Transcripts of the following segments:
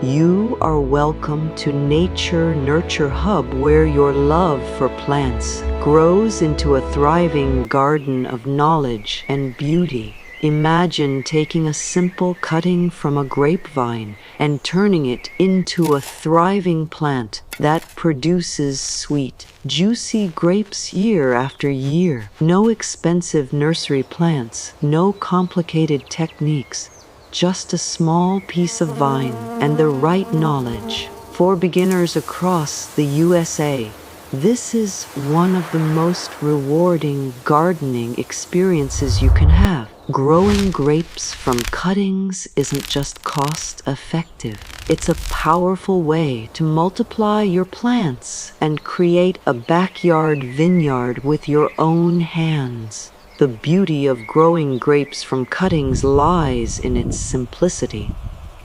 You are welcome to Nature Nurture Hub, where your love for plants grows into a thriving garden of knowledge and beauty. Imagine taking a simple cutting from a grapevine and turning it into a thriving plant that produces sweet, juicy grapes year after year. No expensive nursery plants, no complicated techniques, just a small piece of vine and the right knowledge. For beginners across the USA, this is one of the most rewarding gardening experiences you can have. Growing grapes from cuttings isn't just cost-effective. It's a powerful way to multiply your plants and create a backyard vineyard with your own hands. The beauty of growing grapes from cuttings lies in its simplicity.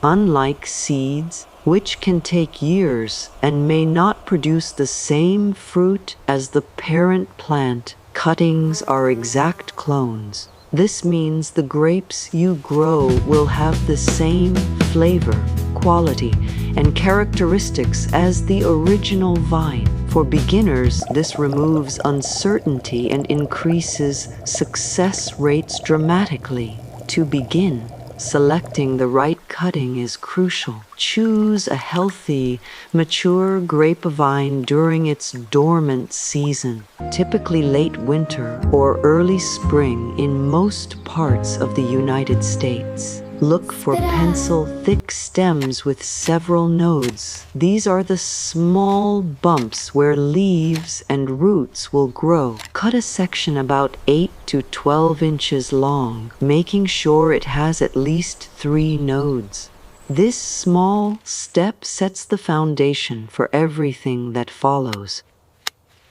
Unlike seeds, which can take years and may not produce the same fruit as the parent plant, cuttings are exact clones. This means the grapes you grow will have the same flavor, quality, and characteristics as the original vine. For beginners, this removes uncertainty and increases success rates dramatically. To begin, selecting the right cutting is crucial. Choose a healthy, mature grapevine during its dormant season, typically late winter or early spring in most parts of the United States. Look for pencil-thick stems with several nodes. These are the small bumps where leaves and roots will grow. Cut a section about 8 to 12 inches long, making sure it has at least 3 nodes. This small step sets the foundation for everything that follows.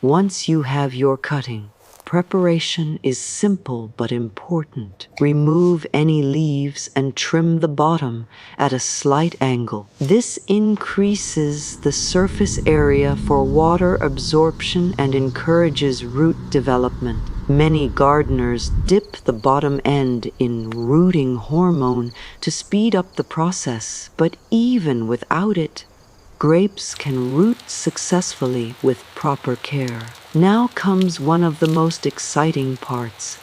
Once you have your cutting, preparation is simple but important. Remove any leaves and trim the bottom at a slight angle. This increases the surface area for water absorption and encourages root development. Many gardeners dip the bottom end in rooting hormone to speed up the process, but even without it, grapes can root successfully with proper care. Now comes one of the most exciting parts: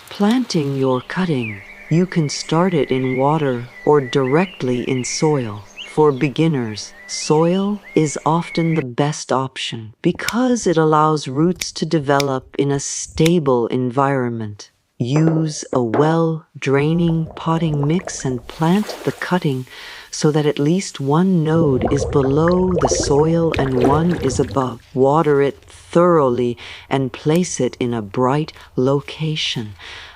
planting your cutting. You can start it in water or directly in soil. For beginners, soil is often the best option because it allows roots to develop in a stable environment. Use a well-draining potting mix and plant the cutting so that at least one node is below the soil and one is above. Water it thoroughly and place it in a bright location.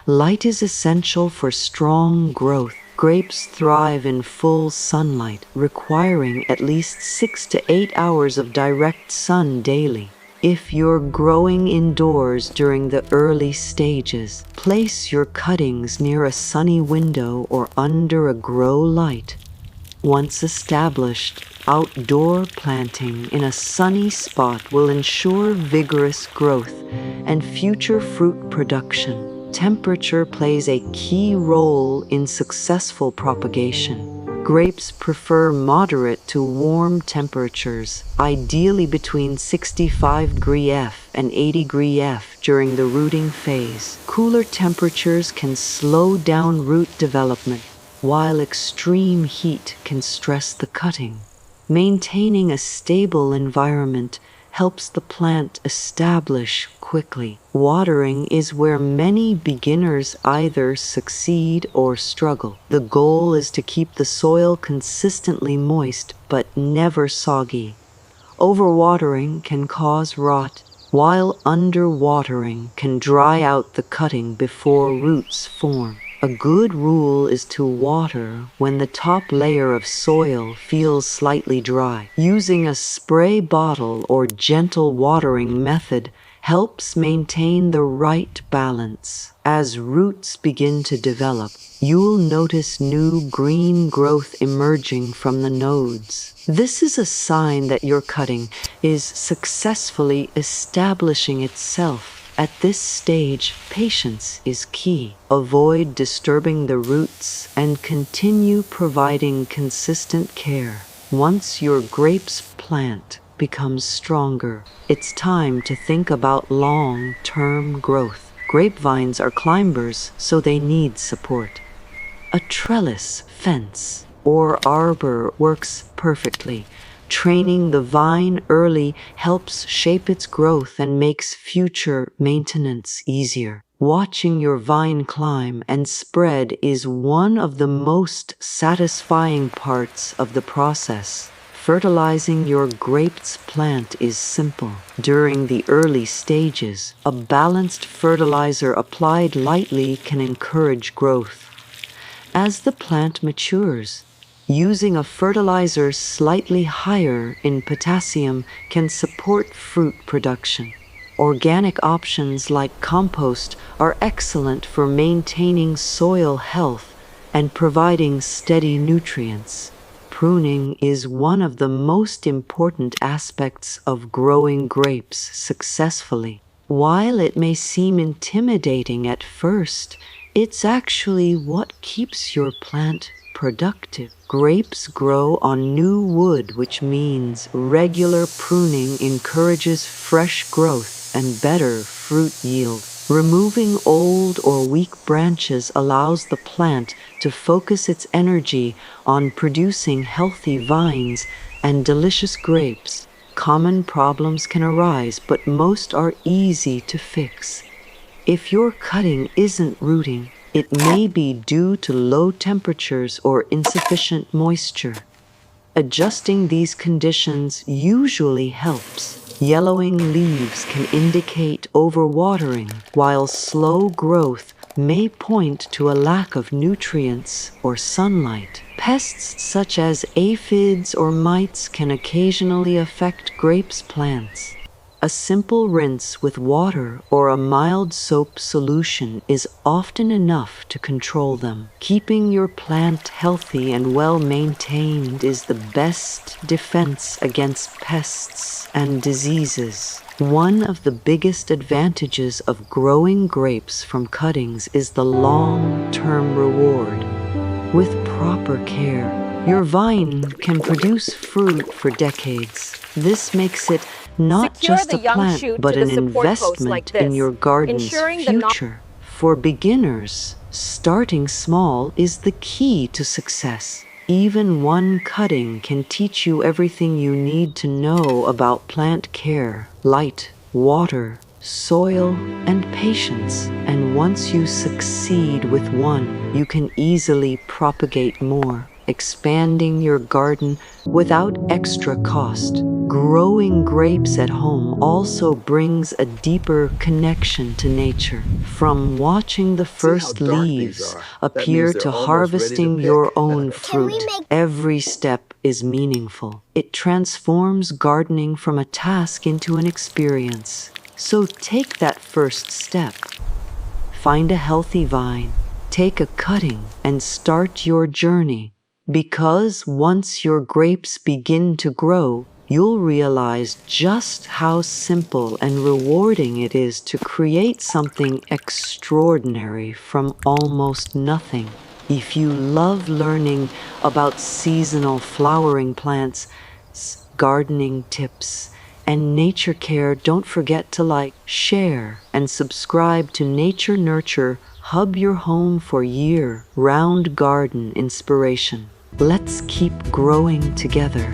Light is essential for strong growth. Grapes thrive in full sunlight, requiring at least 6 to 8 hours of direct sun daily. If you're growing indoors during the early stages, place your cuttings near a sunny window or under a grow light. Once established, outdoor planting in a sunny spot will ensure vigorous growth and future fruit production. Temperature plays a key role in successful propagation. Grapes prefer moderate to warm temperatures, ideally between 65° F and 80° F during the rooting phase. Cooler temperatures can slow down root development, while extreme heat can stress the cutting. Maintaining a stable environment helps the plant establish quickly. Watering is where many beginners either succeed or struggle. The goal is to keep the soil consistently moist but never soggy. Overwatering can cause rot, while underwatering can dry out the cutting before roots form. A good rule is to water when the top layer of soil feels slightly dry. Using a spray bottle or gentle watering method helps maintain the right balance. As roots begin to develop, you'll notice new green growth emerging from the nodes. This is a sign that your cutting is successfully establishing itself. At this stage, patience is key. Avoid disturbing the roots and continue providing consistent care. Once your grapes plant becomes stronger, it's time to think about long-term growth. Grapevines are climbers, so they need support. A trellis, fence, or arbor works perfectly. Training the vine early helps shape its growth and makes future maintenance easier. Watching your vine climb and spread is one of the most satisfying parts of the process. Fertilizing your grapes plant is simple. During the early stages, a balanced fertilizer applied lightly can encourage growth. As the plant matures, using a fertilizer slightly higher in potassium can support fruit production. Organic options like compost are excellent for maintaining soil health and providing steady nutrients. Pruning is one of the most important aspects of growing grapes successfully. While it may seem intimidating at first, it's actually what keeps your plant productive. Grapes grow on new wood, which means regular pruning encourages fresh growth and better fruit yield. Removing old or weak branches allows the plant to focus its energy on producing healthy vines and delicious grapes. Common problems can arise, but most are easy to fix. If your cutting isn't rooting, it may be due to low temperatures or insufficient moisture. Adjusting these conditions usually helps. Yellowing leaves can indicate overwatering, while slow growth may point to a lack of nutrients or sunlight. Pests such as aphids or mites can occasionally affect grapes plants. A simple rinse with water or a mild soap solution is often enough to control them. Keeping your plant healthy and well maintained is the best defense against pests and diseases. One of the biggest advantages of growing grapes from cuttings is the long-term reward. With proper care, your vine can produce fruit for decades. This makes it not just a plant, but an investment in your garden's future. For beginners, starting small is the key to success. Even one cutting can teach you everything you need to know about plant care, light, water, soil, and patience. And once you succeed with one, you can easily propagate more, expanding your garden without extra cost. Growing grapes at home also brings a deeper connection to nature. From watching the first leaves appear to harvesting your own fruit, every step is meaningful. It transforms gardening from a task into an experience. So take that first step. Find a healthy vine, take a cutting, and start your journey. Because once your grapes begin to grow, you'll realize just how simple and rewarding it is to create something extraordinary from almost nothing. If you love learning about seasonal flowering plants, gardening tips, and nature care, don't forget to like, share, and subscribe to Nature Nurture Hub, your home for year-round garden inspiration. Let's keep growing together.